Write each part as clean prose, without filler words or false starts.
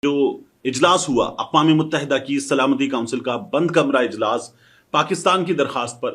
جو اجلاس ہوا اقوام متحدہ کی سلامتی کونسل کا بند کمرہ اجلاس پاکستان کی درخواست پر،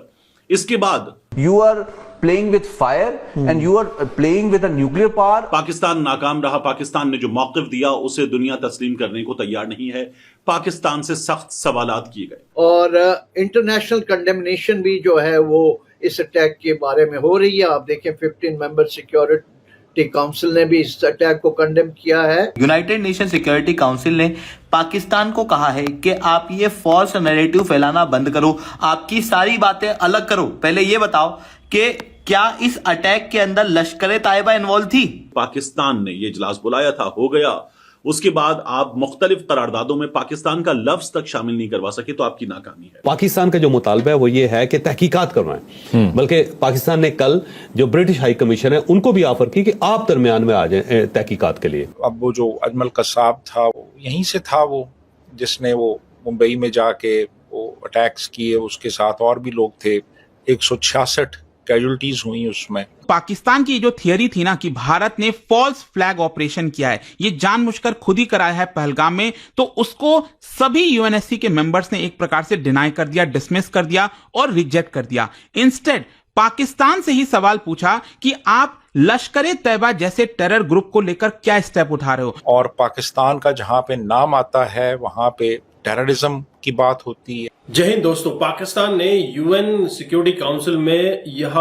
اس کے بعد You are playing with fire and you are playing with a nuclear power. Pakistan ناکام رہا. پاکستان نے جو موقف دیا اسے دنیا تسلیم کرنے کو تیار نہیں ہے. پاکستان سے سخت سوالات کیے گئے اور انٹرنیشنل کنڈیمنیشن بھی جو ہے وہ اس اٹیک کے بارے میں ہو رہی ہے. آپ دیکھیں 15 ممبر سیکیورٹی کونسل نے بھی اس اٹیک کو کنڈیم کیا ہے. یونائٹڈ نیشن سیکیورٹی کونسل نے پاکستان کو کہا ہے کہ آپ یہ فالس نیریٹو پھیلانا بند کرو، آپ کی ساری باتیں الگ کرو. پہلے یہ بتاؤ کہ کیا اس اٹیک کے اندر لشکر طیبہ انوالو تھی؟ پاکستان نے یہ اجلاس بلایا تھا، ہو گیا. اس کے بعد آپ مختلف قراردادوں میں پاکستان کا لفظ تک شامل نہیں کروا سکے تو آپ کی ناکامی ہے. پاکستان کا جو مطالبہ ہے وہ یہ ہے کہ تحقیقات کروائیں، بلکہ پاکستان نے کل جو برٹش ہائی کمیشن ہے ان کو بھی آفر کی کہ آپ درمیان میں آ جائیں تحقیقات کے لیے. اب وہ جو اجمل قصاب تھا وہ یہیں سے تھا، وہ جس نے وہ ممبئی میں جا کے وہ اٹیکس کیے، اس کے ساتھ اور بھی لوگ تھے. 166 کیجولٹیز ہوئی اس میں. پاکستان کی جو تھیوری تھی نا کہ بھارت نے فالس فلیگ آپریشن کیا ہے، یہ جان بوجھ کر خود ہی کرایا ہے پہلگام میں، تو اس کو سبھی یو این ایس سی کے ممبرز نے ایک پرکار سے ڈینائی کر دیا، ڈسمس کر دیا اور ریجیکٹ کر دیا. انسٹیڈ پاکستان سے ہی سوال پوچھا کہ آپ لشکر طیبہ جیسے ٹیرر گروپ کو لے کر کیا اسٹیپ اٹھا رہے ہو. اور پاکستان کا جہاں پہ نام آتا ہے وہاں پہ ٹیررزم کی بات ہوتی ہے. جے ہند دوستو، پاکستان نے یو این سیکیورٹی کونسل میں یہ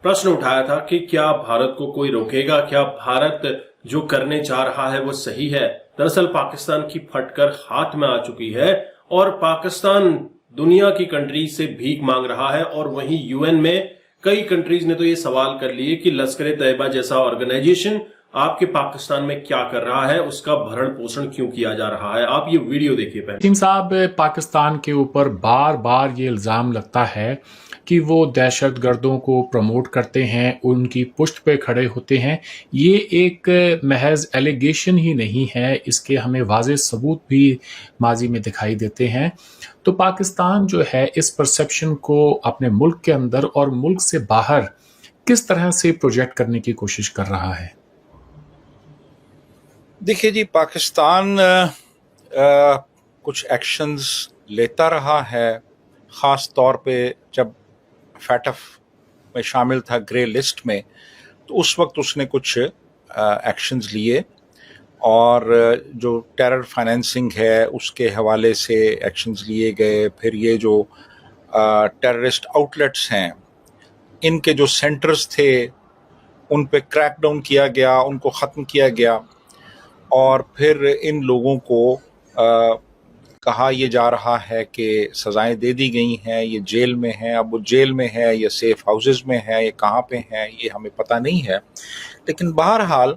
پرشن اٹھایا تھا کہ کیا بھارت کو کوئی روکے گا، کیا بھارت جو کرنے چاہ رہا ہے وہ صحیح ہے. دراصل پاکستان کی پھٹ کر ہاتھ میں آ چکی ہے اور پاکستان دنیا کی کنٹریز سے بھیک مانگ رہا ہے. اور وہیں یو این میں کئی کنٹریز نے تو یہ سوال کر لیے کہ لشکر طیبہ جیسا آرگنائزیشن آپ کے پاکستان میں کیا کر رہا ہے، اس کا بھرن پوشن کیوں کیا جا رہا ہے. آپ یہ ویڈیو دیکھیے پہلے. ٹیم صاحب، پاکستان کے اوپر بار بار یہ الزام لگتا ہے کہ وہ دہشت گردوں کو پروموٹ کرتے ہیں، ان کی پشت پہ کھڑے ہوتے ہیں. یہ ایک محض ایلیگیشن ہی نہیں ہے، اس کے ہمیں واضح ثبوت بھی ماضی میں دکھائی دیتے ہیں. تو پاکستان جو ہے اس پرسیپشن کو اپنے ملک کے اندر اور ملک سے باہر کس طرح سے پروجیکٹ کرنے کی کوشش کر رہا ہے؟ دیکھیے جی، پاکستان کچھ ایکشنز لیتا رہا ہے. خاص طور پہ جب فیٹف میں شامل تھا گرے لسٹ میں، تو اس وقت اس نے کچھ ایکشنز لیے، اور جو ٹیرر فائنینسنگ ہے اس کے حوالے سے ایکشنز لیے گئے. پھر یہ جو ٹیررسٹ آؤٹلیٹس ہیں، ان کے جو سینٹرز تھے ان پہ کریک ڈاؤن کیا گیا، ان کو ختم کیا گیا. اور پھر ان لوگوں کو کہا یہ جا رہا ہے کہ سزائیں دے دی گئی ہیں، یہ جیل میں ہیں. اب وہ جیل میں ہے یا سیف ہاؤسز میں ہے یا کہاں پہ ہیں یہ ہمیں پتہ نہیں ہے. لیکن بہرحال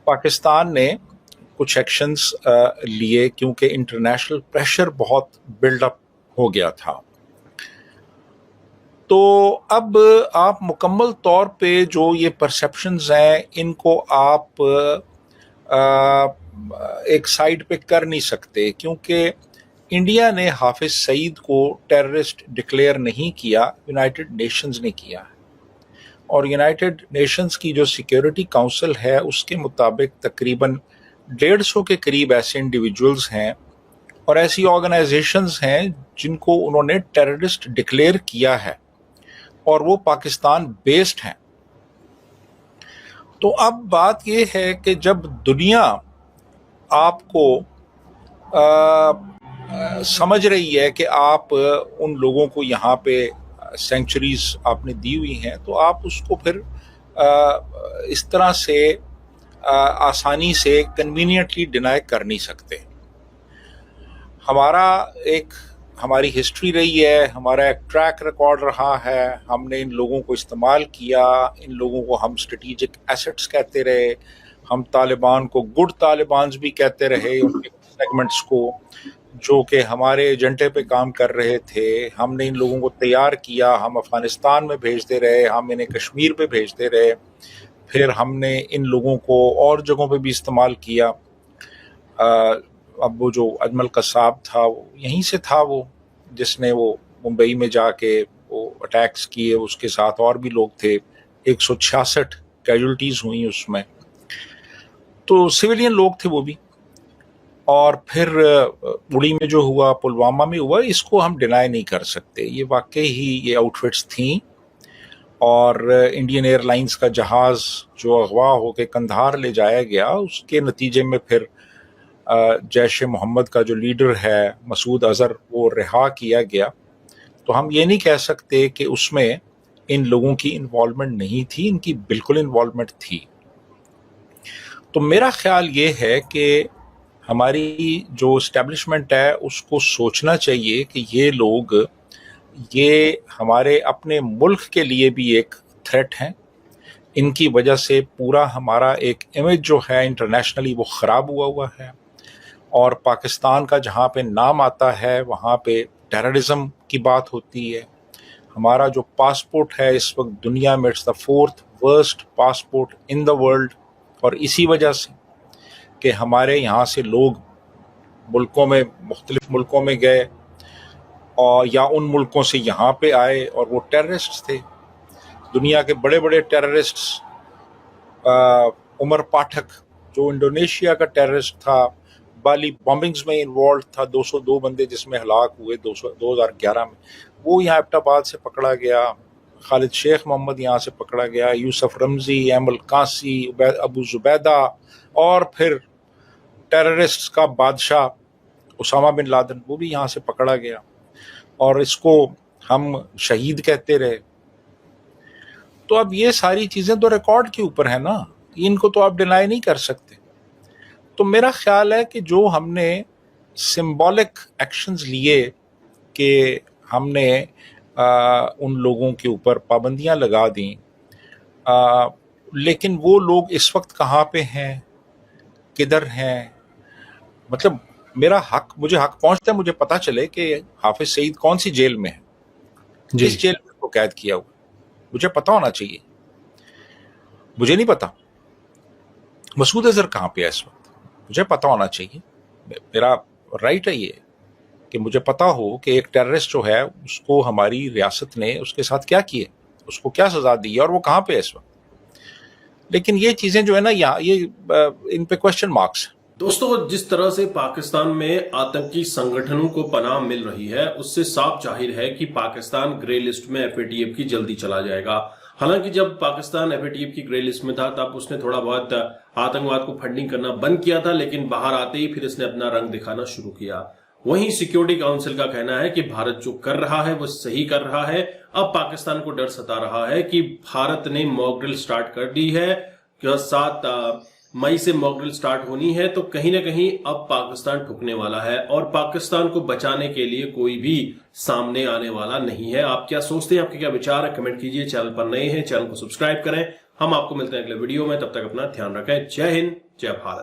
پاکستان نے کچھ ایکشنز لیے کیونکہ انٹرنیشنل پریشر بہت بلڈ اپ ہو گیا تھا. تو اب آپ مکمل طور پہ جو یہ پرسیپشنز ہیں ان کو آپ ایک سائڈ پہ کر نہیں سکتے، کیونکہ انڈیا نے حافظ سعید کو ٹیررسٹ ڈکلیئر نہیں کیا، یونائٹڈ نیشنز نے کیا. اور یونائٹڈ نیشنز کی جو سیکیورٹی کونسل ہے اس کے مطابق تقریباً 150 کے قریب ایسے انڈیویجولز ہیں اور ایسی آرگنائزیشنز ہیں جن کو انہوں نے ٹیررسٹ ڈکلیئر کیا ہے، اور وہ پاکستان بیسڈ ہیں. تو اب بات یہ ہے کہ جب دنیا آپ کو سمجھ رہی ہے کہ آپ ان لوگوں کو یہاں پہ سینکچریز آپ نے دی ہوئی ہیں، تو آپ اس کو پھر اس طرح سے آسانی سے کنوینئنٹلی ڈینائی کر نہیں سکتے. ہماری ہسٹری رہی ہے، ہمارا ایک ٹریک ریکارڈ رہا ہے. ہم نے ان لوگوں کو استعمال کیا، ان لوگوں کو ہم اسٹریٹجک ایسٹس کہتے رہے، ہم طالبان کو گڈ طالبانز بھی کہتے رہے، ان کے سیگمنٹس کو جو کہ ہمارے ایجنڈے پہ کام کر رہے تھے. ہم نے ان لوگوں کو تیار کیا، ہم افغانستان میں بھیجتے رہے، ہم انہیں کشمیر پہ بھیجتے رہے، پھر ہم نے ان لوگوں کو اور جگہوں پہ بھی استعمال کیا. اب وہ جو اجمل قصاب تھا وہ یہیں سے تھا، وہ جس نے وہ ممبئی میں جا کے وہ اٹیکس کیے، اس کے ساتھ اور بھی لوگ تھے. 166 کیجولٹیز ہوئی اس میں، تو سویلین لوگ تھے وہ بھی. اور پھر اڑی میں جو ہوا، پلوامہ میں ہوا، اس کو ہم ڈینائی نہیں کر سکتے. یہ واقعی ہی یہ آؤٹ فٹس تھیں، اور انڈین ایئر لائنس کا جہاز جو اغوا ہو کے قندھار لے جایا گیا، اس کے نتیجے میں پھر جیش محمد کا جو لیڈر ہے مسعود اظہر، وہ رہا کیا گیا. تو ہم یہ نہیں کہہ سکتے کہ اس میں ان لوگوں کی انوالومنٹ نہیں تھی، ان کی بالکل انوالومنٹ تھی. تو میرا خیال یہ ہے کہ ہماری جو اسٹیبلشمنٹ ہے اس کو سوچنا چاہیے کہ یہ لوگ یہ ہمارے اپنے ملک کے لیے بھی ایک تھریٹ ہیں. ان کی وجہ سے پورا ہمارا ایک امیج جو ہے انٹرنیشنلی وہ خراب ہوا ہے، اور پاکستان کا جہاں پہ نام آتا ہے وہاں پہ ٹیررزم کی بات ہوتی ہے. ہمارا جو پاسپورٹ ہے اس وقت دنیا میں it's the 4th worst passport in the world, اور اسی وجہ سے کہ ہمارے یہاں سے لوگ ملکوں میں مختلف ملکوں میں گئے، اور یا ان ملکوں سے یہاں پہ آئے اور وہ ٹیررسٹ تھے. دنیا کے بڑے بڑے ٹیررسٹس، عمر پاٹھک جو انڈونیشیا کا ٹیررسٹ تھا، بالی بامبنگز میں انوالوڈ تھا، 202 بندے جس میں ہلاک ہوئے 2011 میں، وہ یہاں ایبٹ آباد سے پکڑا گیا. خالد شیخ محمد یہاں سے پکڑا گیا، یوسف رمزی، ایمل قاسی، ابو زبیدہ، اور پھر ٹیررسٹ کا بادشاہ اسامہ بن لادن، وہ بھی یہاں سے پکڑا گیا، اور اس کو ہم شہید کہتے رہے. تو اب یہ ساری چیزیں تو ریکارڈ کے اوپر ہیں نا، ان کو تو آپ ڈینائی نہیں کر سکتے. تو میرا خیال ہے کہ جو ہم نے سمبولک ایکشنز لیے کہ ہم نے ان لوگوں کے اوپر پابندیاں لگا دیں، لیکن وہ لوگ اس وقت کہاں پہ ہیں، کدھر ہیں. مطلب مجھے حق پہنچتا ہے، مجھے پتا چلے کہ حافظ سعید کون سی جیل میں ہے، کس جیل میں کو قید کیا ہوا، مجھے پتا ہونا چاہیے. مجھے نہیں پتا. مسعود اظہر کہاں پہ ہے اس وقت، مجھے پتا ہونا چاہیے. میرا رائٹ ہے یہ کہ مجھے پتا ہو کہ ایک ٹیررسٹ جو ہے اس کو ہماری ریاست نے اس کے ساتھ کیا کیے، اس کو کیا سزا دی ہے، اور وہ کہاں پہ ہے اس وقت. لیکن یہ چیزیں جو ہے نا، یہ ان پہ کوشچن مارکس ہیں. دوستو، جس طرح سے پاکستان میں آتنکی سنگٹھنوں کو پناہ مل رہی ہے، اس سے صاف ظاہر ہے کہ پاکستان گرے لسٹ میں FATF کی جلدی چلا جائے گا. حالانکہ جب پاکستان FATF کی گرے لسٹ میں تھا تب اس نے تھوڑا بہت آتنکواد کو فنڈنگ کرنا بند کیا تھا، لیکن باہر آتے ہی پھر اس نے اپنا رنگ دکھانا شروع کیا. وہیں سیکیورٹی کاؤنسل کا کہنا ہے کہ بھارت جو کر رہا ہے وہ صحیح کر رہا ہے. اب پاکستان کو ڈر ستا رہا ہے کہ بھارت نے موک ڈرل سٹارٹ کر دی ہے، 7 مئی سے موک ڈرل سٹارٹ ہونی ہے. تو کہیں نہ کہیں اب پاکستان ٹھکنے والا ہے، اور پاکستان کو بچانے کے لیے کوئی بھی سامنے آنے والا نہیں ہے. آپ کیا سوچتے ہیں، آپ کے کیا وچار ہے، کمنٹ کیجئے. چینل پر نئے ہیں چینل کو سبسکرائب کریں. ہم آپ کو ملتے ہیں اگلے ویڈیو میں، تب تک اپنا دھیان رکھیں. جے ہند، جے بھارت.